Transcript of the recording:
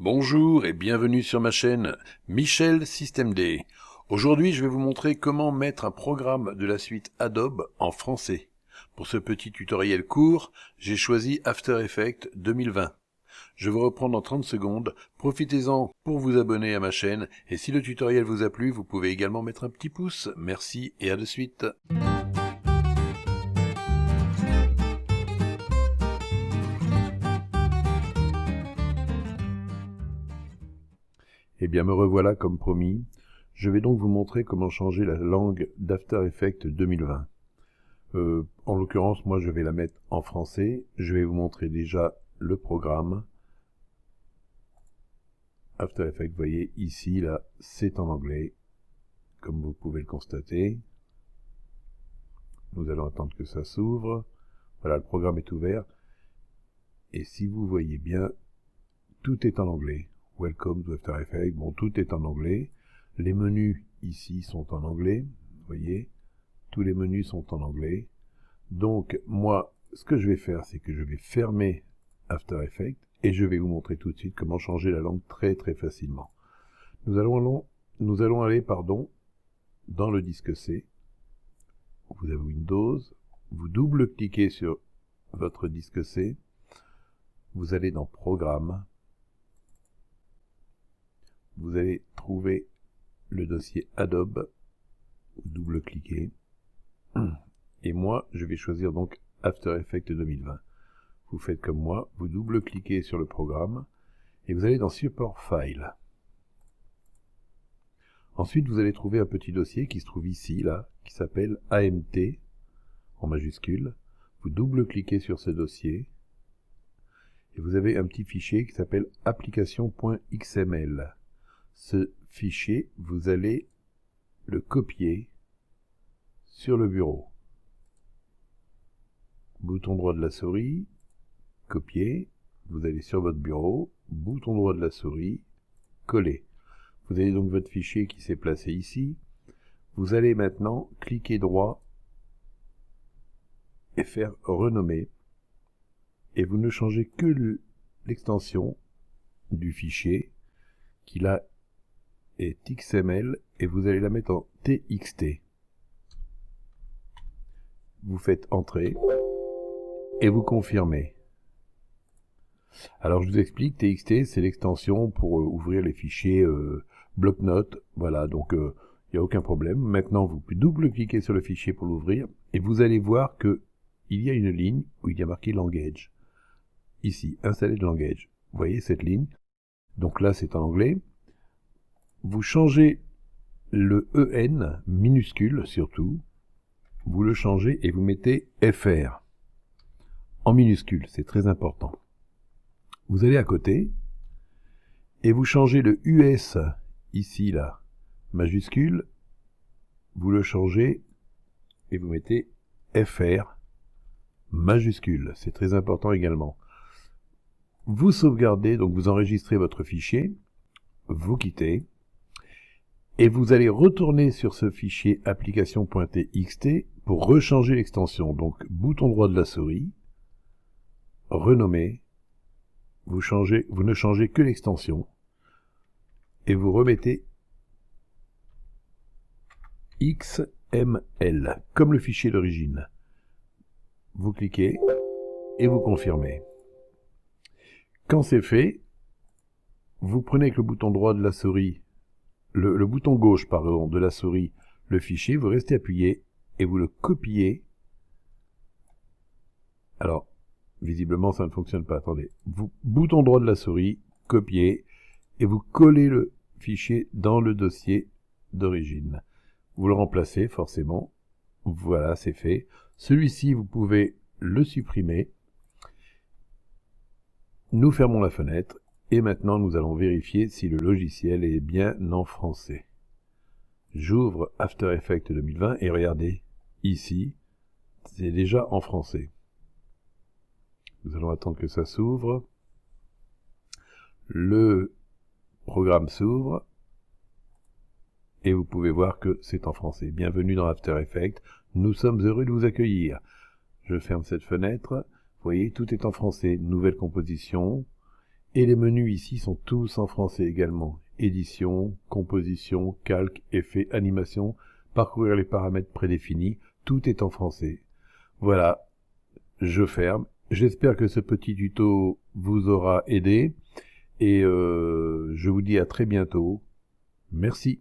Bonjour et bienvenue sur ma chaîne Michel System D. Aujourd'hui, je vais vous montrer comment mettre un programme de la suite Adobe en français. Pour ce petit tutoriel court, j'ai choisi After Effects 2020. Je vous reprends dans 30 secondes. Profitez-en pour vous abonner à ma chaîne et si le tutoriel vous a plu, vous pouvez également mettre un petit pouce. Merci et à de suite. Eh bien, me revoilà comme promis. Je vais donc vous montrer comment changer la langue d'After Effects 2020. En l'occurrence, moi je vais la mettre en français. Je vais vous montrer déjà le programme. After Effects, vous voyez ici, là, c'est en anglais, comme vous pouvez le constater. Nous allons attendre que ça s'ouvre. Voilà, le programme est ouvert. Et si vous voyez bien, tout est en anglais. Welcome to After Effects, bon, tout est en anglais. Les menus ici sont en anglais, vous voyez, tous les menus sont en anglais. Donc, moi, ce que je vais faire, c'est que je vais fermer After Effects et je vais vous montrer tout de suite comment changer la langue très facilement. Nous allons aller dans le disque C. Vous avez Windows, vous double-cliquez sur votre disque C, vous allez dans Programme, vous allez trouver le dossier Adobe, vous double-cliquez, et moi je vais choisir donc After Effects 2020. Vous faites comme moi, vous double-cliquez sur le programme, et vous allez dans Support File. Ensuite vous allez trouver un petit dossier qui se trouve ici, là, qui s'appelle AMT, en majuscule. Vous double-cliquez sur ce dossier, et vous avez un petit fichier qui s'appelle application.xml. Ce fichier, vous allez le copier sur le bureau. Bouton droit de la souris, copier, vous allez sur votre bureau, bouton droit de la souris, coller. Vous avez donc votre fichier qui s'est placé ici. Vous allez maintenant cliquer droit et faire renommer. Et vous ne changez que l'extension du fichier qui là est XML et vous allez la mettre en TXT. Vous faites entrer et vous confirmez. Alors je vous explique, TXT c'est l'extension pour ouvrir les fichiers bloc-notes. Voilà, donc il n'y a aucun problème. Maintenant vous double-cliquez sur le fichier pour l'ouvrir et vous allez voir que il y a une ligne où il y a marqué Language. Ici, installer de Language. Vous voyez cette ligne? Donc là c'est en anglais. Vous changez le EN minuscule surtout, vous le changez et vous mettez FR en minuscule, c'est très important. Vous allez à côté et vous changez le US ici là, majuscule, vous le changez et vous mettez FR majuscule, c'est très important également. Vous sauvegardez, donc vous enregistrez votre fichier, vous quittez, et vous allez retourner sur ce fichier application.txt pour rechanger l'extension. Donc, bouton droit de la souris, renommer, vous ne changez que l'extension, et vous remettez XML, comme le fichier d'origine. Vous cliquez, et vous confirmez. Quand c'est fait, vous prenez avec le bouton droit de la souris, le bouton gauche, pardon, de la souris, le fichier, vous restez appuyé et vous le copiez. Alors, visiblement, ça ne fonctionne pas. Attendez. Bouton droit de la souris, copier, et vous collez le fichier dans le dossier d'origine. Vous le remplacez, forcément. Voilà, c'est fait. Celui-ci, vous pouvez le supprimer. Nous fermons la fenêtre. Et maintenant, nous allons vérifier si le logiciel est bien en français. J'ouvre After Effects 2020 et regardez, ici, c'est déjà en français. Nous allons attendre que ça s'ouvre. Le programme s'ouvre. Et vous pouvez voir que c'est en français. Bienvenue dans After Effects. Nous sommes heureux de vous accueillir. Je ferme cette fenêtre. Vous voyez, tout est en français. Nouvelle composition. Et les menus ici sont tous en français également. Édition, composition, calque, effet, animation, parcourir les paramètres prédéfinis, tout est en français. Voilà, je ferme. J'espère que ce petit tuto vous aura aidé et je vous dis à très bientôt. Merci.